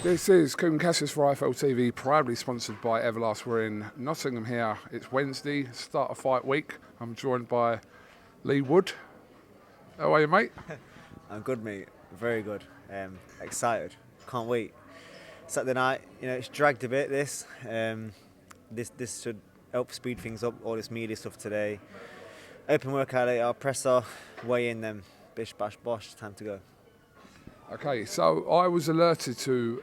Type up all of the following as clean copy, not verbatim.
This is KUGAN CASSIUS for IFL TV, proudly sponsored by Everlast. We're in Nottingham here. It's Wednesday, start of fight week. I'm joined by Leigh Wood. How are you, mate? I'm good, mate. Very good. Excited. Can't wait. Saturday night, it's dragged a bit. This should help speed things up. All this media stuff today. Open workout later. Presser. Weigh in them. Bish bash bosh. Time to go. Okay, so I was alerted to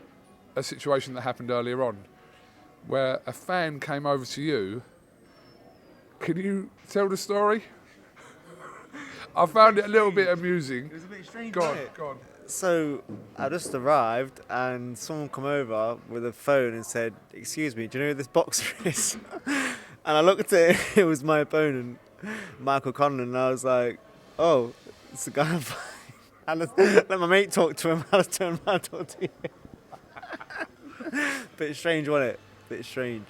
a situation that happened earlier on, where a fan came over to you. Can you tell the story? I found it a little bit amusing. It was a bit strange. Go on. So I just arrived and someone come over with a phone and said, "Excuse me, do you know who this boxer is?" And I looked at it, it was my opponent, Michael Conlan, and I was like, "Oh, it's the guy." I let my mate talk to him. I just turned around and talked to you. Bit strange, wasn't it? Bit strange.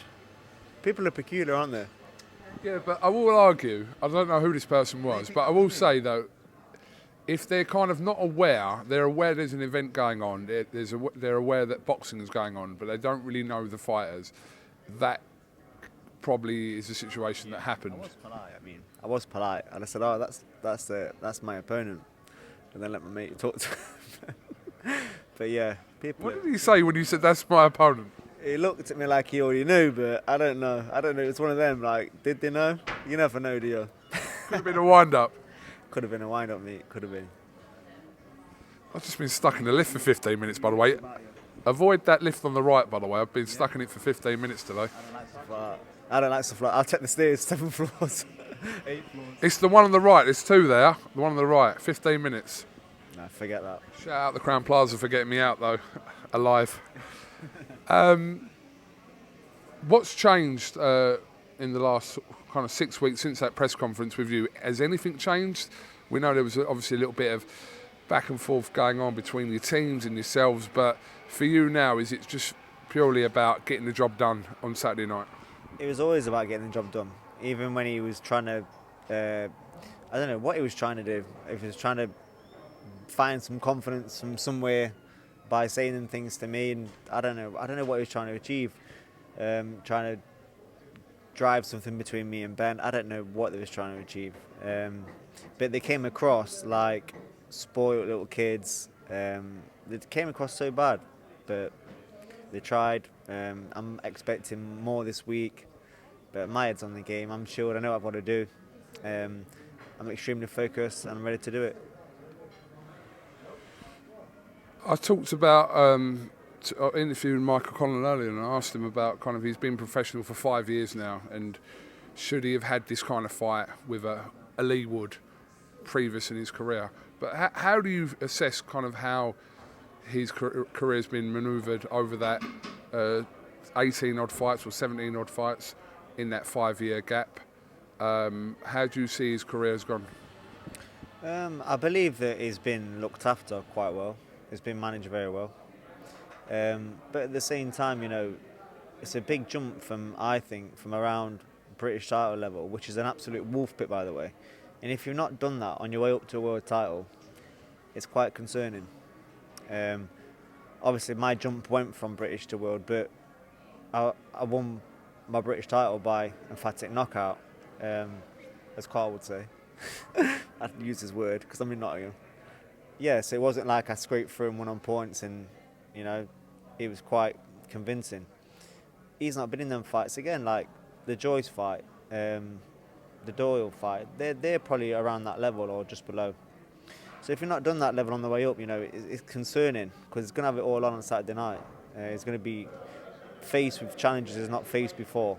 People are peculiar, aren't they? Yeah, but I will argue, I don't know who this person was, but I will say, though, if they're kind of not aware, they're aware there's an event going on, they're aware that boxing is going on, but they don't really know the fighters, that probably is a situation that happened. I was polite, and I said, "Oh, that's my opponent," and then let my mate talk to him. But yeah, people. What did he say when you said that's my opponent? He looked at me like he already knew, but I don't know. It's one of them. Like, did they know? You never know, do you? Could have been a wind-up. Could have been a wind-up, mate. Could have been. I've just been stuck in the lift for 15 minutes, by the way. Avoid that lift on the right, by the way. I've been stuck in it for 15 minutes today. I don't like stuff like that. I'll check the stairs, 7 floors, 8 floors. It's the one on the right. There's two there. The one on the right. 15 minutes. No, forget that. Shout out the Crown Plaza for getting me out, though. Alive. What's changed in the last kind of 6 weeks since that press conference with you? Has anything changed? We know there was obviously a little bit of back and forth going on between your teams and yourselves, but for you now, is it just purely about getting the job done on Saturday night? It was always about getting the job done. Even when he was trying to, I don't know what he was trying to do. If he was trying to find some confidence from somewhere by saying things to me, and I don't know what he was trying to achieve. Trying to drive something between me and Ben. I don't know what they was trying to achieve. But they came across like spoiled little kids. They came across so bad, but they tried. I'm expecting more this week, but my head's on the game. I'm sure I know what I've got to do. I'm extremely focused and I'm ready to do it. I talked about interviewing Michael Conlan earlier, and I asked him about kind of he's been professional for 5 years now, and should he have had this kind of fight with a Leigh Wood previous in his career. But how do you assess kind of how his career's been manoeuvred over that 18 odd fights or 17 odd fights in that 5-year gap? How do you see his career has gone? I believe that he's been looked after quite well. He's been managed very well. But at the same time, it's a big jump from around British title level, which is an absolute wolf pit, by the way. And if you've not done that on your way up to a world title, it's quite concerning. Obviously, my jump went from British to world, but I won my British title by emphatic knockout, as Carl would say. I'd use his word because I'm in Nottingham. Yeah, so it wasn't like I scraped through and won on points, and it was quite convincing. He's not been in them fights again, like the Joyce fight, the Doyle fight. They're probably around that level or just below. So if you've not done that level on the way up, it's concerning because it's going to have it all on Saturday night. It's going to be faced with challenges he's not faced before,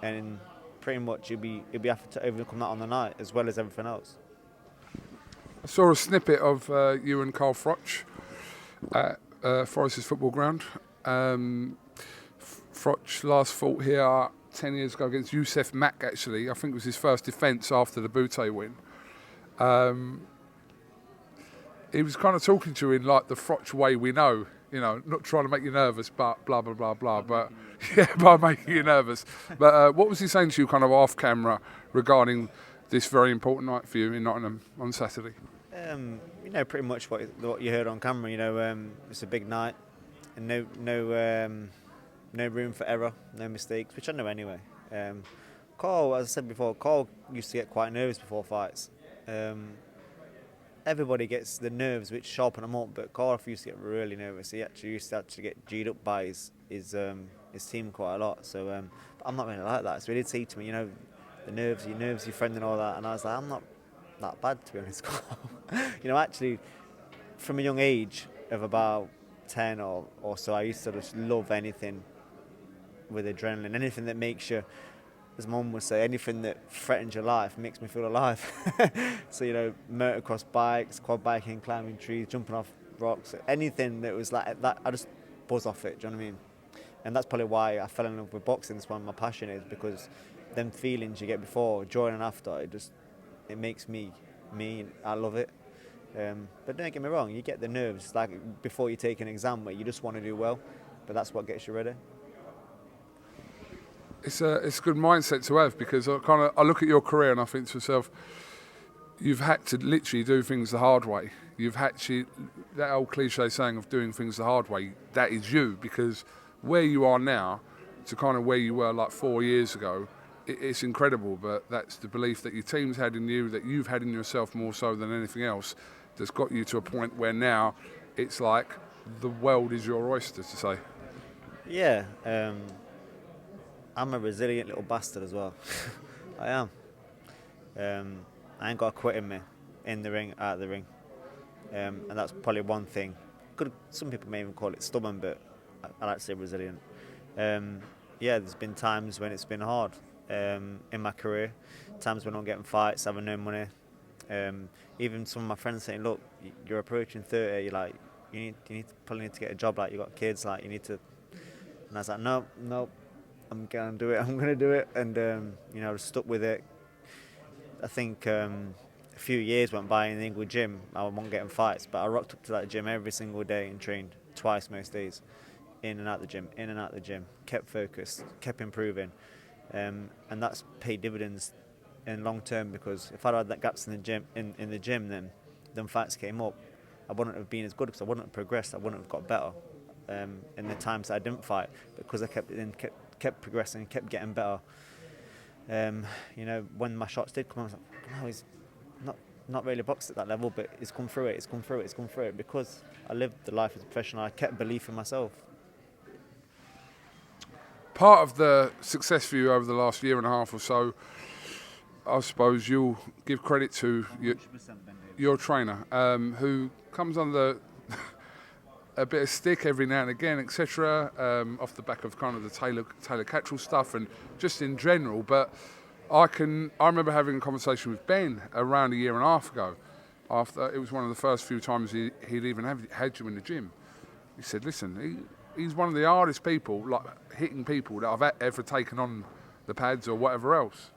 and pretty much you'll be having to overcome that on the night as well as everything else. I saw a snippet of you and Carl Froch at Forest's football ground. Froch last fought here 10 years ago against Youssef Mack, actually. I think it was his first defence after the Boutte win. He was kind of talking to you in like the Froch way we know, not trying to make you nervous, but blah, blah, blah, blah. But yeah, by making you nervous. But what was he saying to you kind of off camera regarding this very important night for you in Nottingham on Saturday? Pretty much what you heard on camera. It's a big night. and no room for error, no mistakes, which I know anyway. Carl, as I said before, Carl used to get quite nervous before fights. Everybody gets the nerves which sharpen them up, but Carl used to get really nervous. He actually used to get G'd up by his team quite a lot. So but I'm not really like that. So he did say to me, you know, the nerves, your friend and all that. And I was like, I'm not that bad, to be honest, Carl. You know, actually, from a young age of about 10 or so, I used to just love anything with adrenaline, anything that makes you, as Mum would say, anything that threatens your life makes me feel alive. So, you know, motocross bikes, quad biking, climbing trees, jumping off rocks, anything that was like that, I just buzz off it, do you know what I mean? And that's probably why I fell in love with boxing. That's one of my passion is, because them feelings you get before, during and after, it makes me. I love it. But don't get me wrong, you get the nerves like before you take an exam where you just want to do well, but that's what gets you ready. It's a good mindset to have, because I look at your career and I think to myself, you've had to literally do things the hard way. You've had to, that old cliche saying of doing things the hard way, that is you, because where you are now to kind of where you were like 4 years ago, it's incredible. But that's the belief that your team's had in you, that you've had in yourself more so than anything else, that's got you to a point where now it's like the world is your oyster, to say. Yeah, I'm a resilient little bastard as well. I am. I ain't got a quit in me, in the ring, out of the ring. And that's probably one thing. Some people may even call it stubborn, but I like to say resilient. Yeah, there's been times when it's been hard in my career, times when I'm getting fights, having no money. Even some of my friends saying, look, you're approaching 30, you're like, you probably need to get a job, like you got kids, like you need to. And I was like, no, I'm gonna do it, and you know, I was stuck with it. I think a few years went by in the England gym. I wasn't getting fights, but I rocked up to that gym every single day and trained twice most days, in and out the gym, kept focused, kept improving, and that's paid dividends in long term, because if I'd had that gaps in the gym, in the gym, then fights came up, I wouldn't have been as good, because I wouldn't have progressed, I wouldn't have got better in the times that I didn't fight, because I kept progressing, kept getting better. You know, when my shots did come, I was like, no, he's not really boxed at that level, but he's come through it, because I lived the life as a professional. I kept belief in myself. Part of the success for you over the last year and a half or so, I suppose you'll give credit to your trainer, who comes under a bit of stick every now and again, etc., off the back of kind of the Taylor Cattrall stuff and just in general. But I remember having a conversation with Ben around a year and a half ago. After it was one of the first few times he'd even had you in the gym. He said, "Listen, he's one of the hardest people, like hitting people that I've ever taken on the pads or whatever else."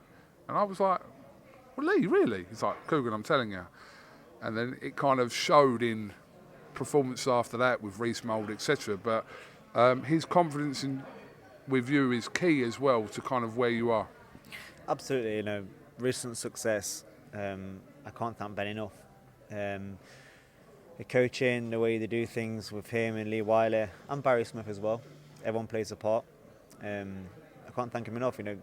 And I was like, "Well, Leigh, really?" He's like, "KUGAN, I'm telling you." And then it kind of showed in performance after that with Reese Mould, etc. But his confidence with you is key as well to kind of where you are. Absolutely, you know, recent success. I can't thank Ben enough. The coaching, the way they do things with him and Leigh Wiley and Barry Smith as well. Everyone plays a part. I can't thank him enough. You know,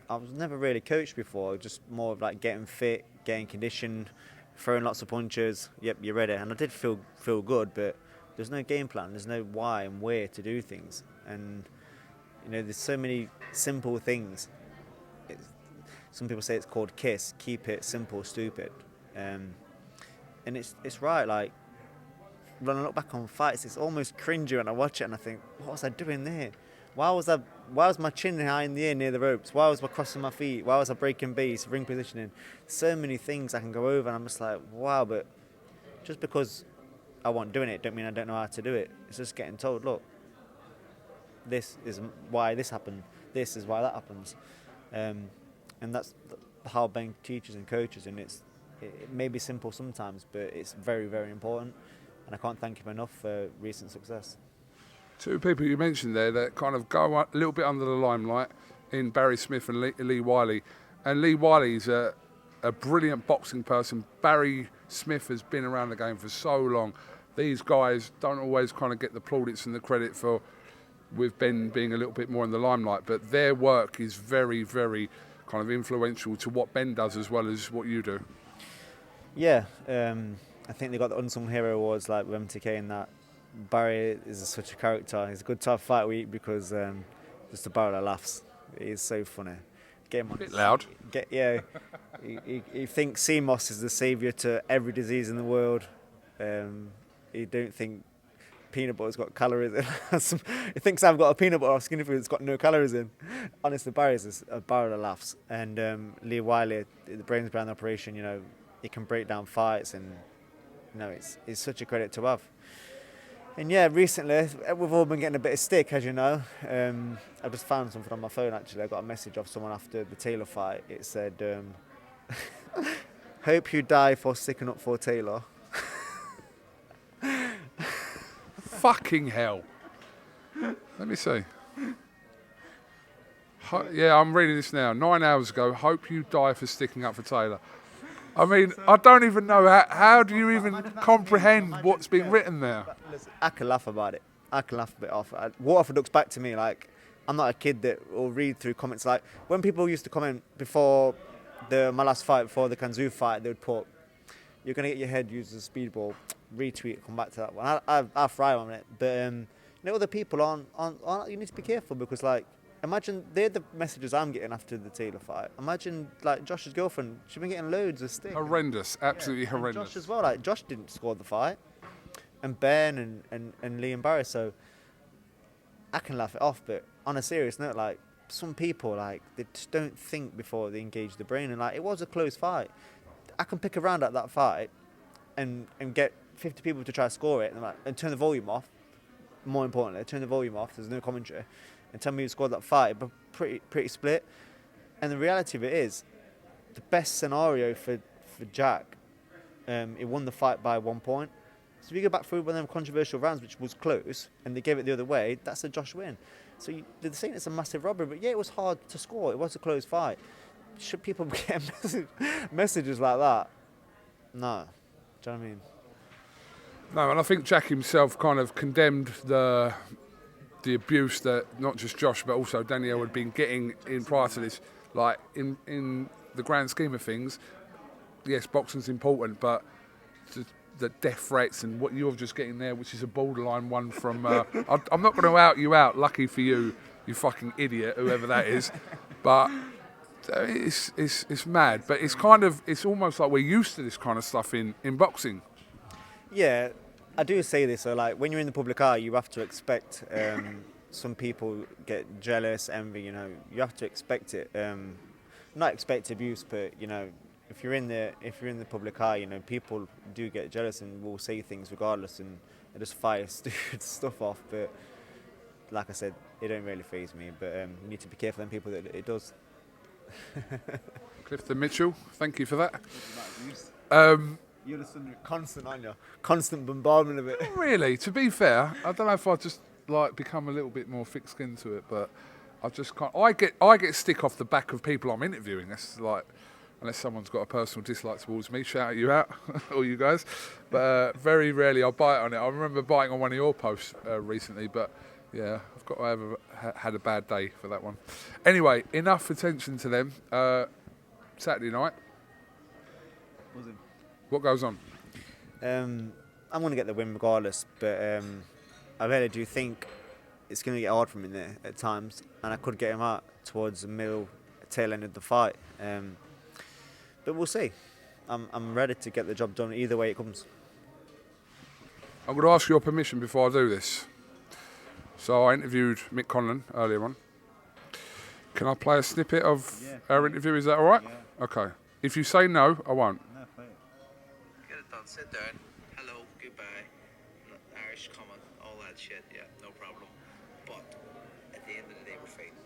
I was never really coached before. Just more of like getting fit, getting conditioned, throwing lots of punches. Yep, you're ready. And I did feel good, but there's no game plan. There's no why and where to do things. And you know, there's so many simple things. Some people say it's called KISS. Keep it simple, stupid. And it's right. Like when I look back on fights, it's almost cringy when I watch it, and I think, what was I doing there? Why was my chin high in the air near the ropes? Why was I crossing my feet? Why was I breaking base, ring positioning? So many things I can go over, and I'm just like, wow. But just because I wasn't doing it, don't mean I don't know how to do it. It's just getting told, look, this is why this happened. This is why that happens. And that's how Ben teaches and coaches, and it may be simple sometimes, but it's very, very important. And I can't thank him enough for recent success. Two people you mentioned there that kind of go a little bit under the limelight in Barry Smith and Leigh Wiley. And Leigh Wiley's a brilliant boxing person. Barry Smith has been around the game for so long these guys don't always kind of get the plaudits and the credit for, with Ben being a little bit more in the limelight, but their work is very, very kind of influential to what Ben does as well as what you do. Yeah, I think they got the Unsung Hero Awards like with MTK, and that Barry is such a character. He's a good tough fight week because just a barrel of laughs. He's so funny. Get him on. A bit loud. He thinks CMOS is the saviour to every disease in the world. He don't think peanut butter's got calories in. He thinks I've got a peanut butter or skinny food that's got no calories in. Honestly, Barry's a barrel of laughs. And Leigh Wiley, the brains behind the operation, you know, he can break down fights, and you know, it's such a credit to have. And yeah, recently we've all been getting a bit of stick, as you know. I just found something on my phone actually. I got a message off someone after the Taylor fight. It said, "Hope you die for sticking up for Taylor." Fucking hell. Let me see. Yeah, I'm reading this now. 9 hours ago, hope you die for sticking up for Taylor. I mean, I don't even know, how do you even comprehend what's been written there? Listen, I can laugh about it. I can laugh a bit off. Waterford looks back to me like I'm not a kid that will read through comments. Like when people used to comment before my last fight, before the Kanzu fight, they would put, "You're going to get your head used as a speedball." Retweet, come back to that one. I fry on it. But you know, other people aren't, you need to be careful because, like, imagine they're the messages I'm getting after the Taylor fight. Imagine, like, Josh's girlfriend, she's been getting loads of stick. Horrendous, absolutely horrendous. And Josh as well, like, Josh didn't score the fight. And Ben and Leigh and Barry, so I can laugh it off, but on a serious note, like, some people, like, they just don't think before they engage the brain, and, like, it was a close fight. I can pick around at that fight and get 50 people to try to score it and turn the volume off. More importantly, turn the volume off, there's no commentary, and tell me who scored that fight, but pretty split. And the reality of it is, the best scenario for Jack, he won the fight by 1 point. So if you go back through one of them controversial rounds, which was close, and they gave it the other way, that's a Josh win. So they're saying it's a massive robbery, but yeah, it was hard to score. It was a close fight. Should people get messages like that? No. Do you know what I mean? No, and I think Jack himself kind of condemned the abuse that not just Josh but also Danielle had been getting in prior to this. Like in the grand scheme of things, yes, boxing's important, but the death threats and what you're just getting there, which is a borderline one from. I'm not going to out you out. Lucky for you, you fucking idiot, whoever that is. But it's mad. But it's almost like we're used to this kind of stuff in boxing. Yeah, I do say this. So, like, when you're in the public eye, you have to expect some people get jealous, envy. You know, you have to expect it. Not expect abuse, but you know, if you're in the public eye, you know, people do get jealous and will say things regardless, and they just fire stupid stuff off. But like I said, it don't really faze me. But you need to be careful of people that it does. Clifton Mitchell, thank you for that. You're just under constant bombardment of it. Not really, to be fair, I don't know if I just like become a little bit more thick-skinned to it, but I just can't. I get stick off the back of people I'm interviewing. That's like, unless someone's got a personal dislike towards me, shout you out, all you guys. But very rarely I'll bite on it. I remember biting on one of your posts recently, but yeah, I've got to have had a bad day for that one. Anyway, enough attention to them. Saturday night. What goes on? I'm going to get the win regardless, but I really do think it's going to get hard for me there at times, and I could get him out towards the tail end of the fight. But we'll see. I'm ready to get the job done either way it comes. I'm going to ask your permission before I do this. So I interviewed Mick Conlan earlier on. Can I play a snippet of our interview? Is that all right? Yeah. Okay. If you say no, I won't. No, play it. Get it done. Sit down. Hello. Goodbye. Irish comment. All that shit. Yeah, no problem. But at the end of the day, we're fighting.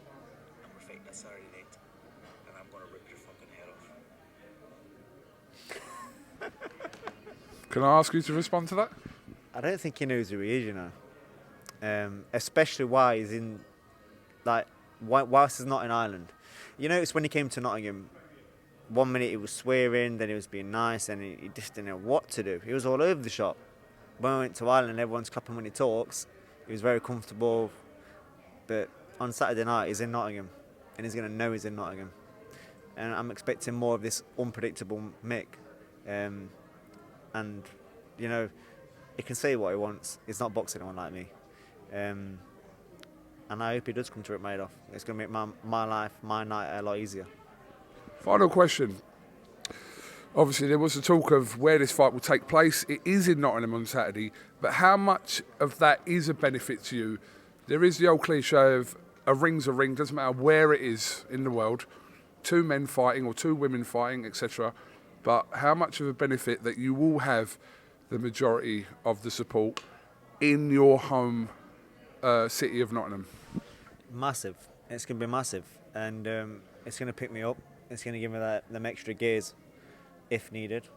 And we're fighting on Saturday night. And I'm going to rip your fucking head off. Can I ask you to respond to that? I don't think he knows who he is, you know. Especially why he's in, like, whilst he's not in Ireland. You notice when he came to Nottingham, 1 minute he was swearing, then he was being nice, and he just didn't know what to do. He was all over the shop. when I went to Ireland, everyone's clapping when he talks. He was very comfortable. But on Saturday night, he's in Nottingham, and he's going to know he's in Nottingham. And I'm expecting more of this unpredictable Mick. And, you know, he can say what he wants. He's not boxing anyone like me. And I hope he does come to rip my head off. It's going to make my life, my night a lot easier. Final question. Obviously, there was a talk of where this fight will take place. It is in Nottingham on Saturday, but how much of that is a benefit to you? There is the old cliche of a ring's a ring, doesn't matter where it is in the world, two men fighting or two women fighting, etc. But how much of a benefit that you will have the majority of the support in your home city of Nottingham? Massive. It's going to be massive, and it's going to pick me up. It's going to give me them extra gears if needed.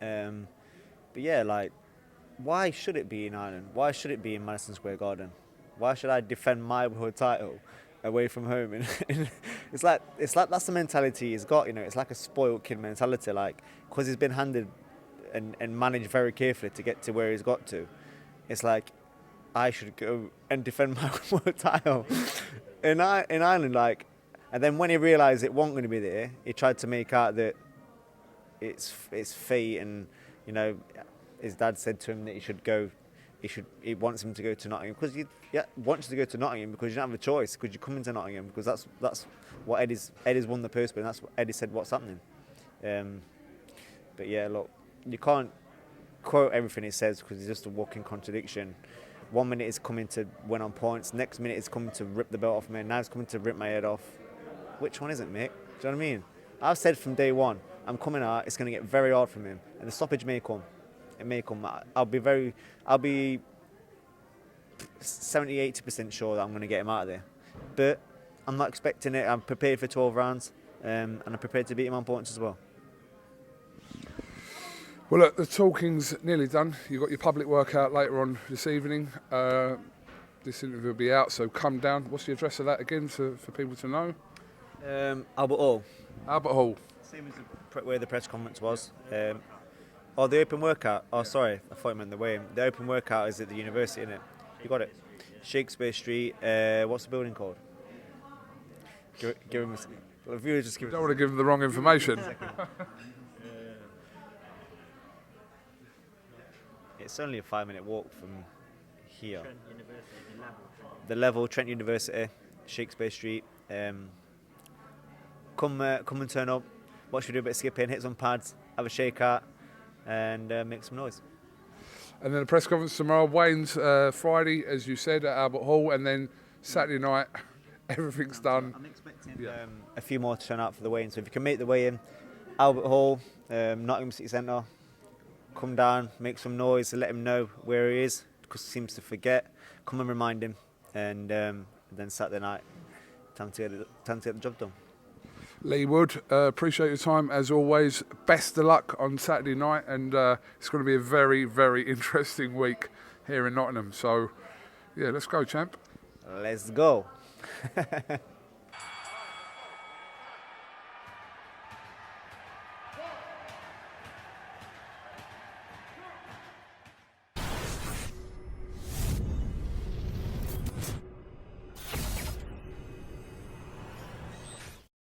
But yeah, like, why should it be in Ireland? Why should it be in Madison Square Garden? Why should I defend my world title away from home? And it's like that's the mentality he's got. You know, it's like a spoiled kid mentality. Like, because he's been handed and managed very carefully to get to where he's got to. It's like, I should go and defend my world title in Ireland. Like, and then when he realised it wasn't going to be there, he tried to make out that it's fate, and you know, his dad said to him that he should go. He wants him to go to Nottingham because he wants to go to Nottingham because you don't have a choice, because you come into Nottingham because that's what Eddie's won the purse, and that's what Eddie said what's happening. But yeah, look, you can't quote everything he says because he's just a walking contradiction. 1 minute he's coming to win on points, next minute he's coming to rip the belt off me, now he's coming to rip my head off. Which one is it, Mick? Do you know what I mean? I've said from day one, I'm coming out, it's going to get very hard from him, and the stoppage may come. It may come. I'll be 70-80% sure that I'm going to get him out of there. But I'm not expecting it. I'm prepared for 12 rounds, and I'm prepared to beat him on points as well. Well, look, the talking's nearly done. You've got your public workout later on this evening. This interview will be out, so come down. What's the address of that again for people to know? Albert Hall. Albert Hall. Same as where the press conference was. Oh, the open workout. Oh, sorry, I thought you meant the weigh-in. The open workout is at the university, isn't it? You got it. Shakespeare Street. What's the building called? Give him a... Well, if you just give don't want to give them the wrong information. It's only a 5-minute walk from here. The level, Trent University, Shakespeare Street. Come and turn up. Watch me do a bit of skipping, hit some pads, have a shake out, and make some noise. And then the press conference tomorrow, Wayne's Friday, as you said, at Albert Hall, and then Saturday night, everything's done. I'm expecting a few more to turn out for the weigh-in. So if you can make the weigh-in, Albert Hall, Nottingham City Centre, come down, make some noise, let him know where he is, because he seems to forget. Come and remind him, and then Saturday night, time to get the job done. Leigh Wood, appreciate your time as always. Best of luck on Saturday night, and it's going to be a very, very interesting week here in Nottingham. So, yeah, let's go, champ. Let's go.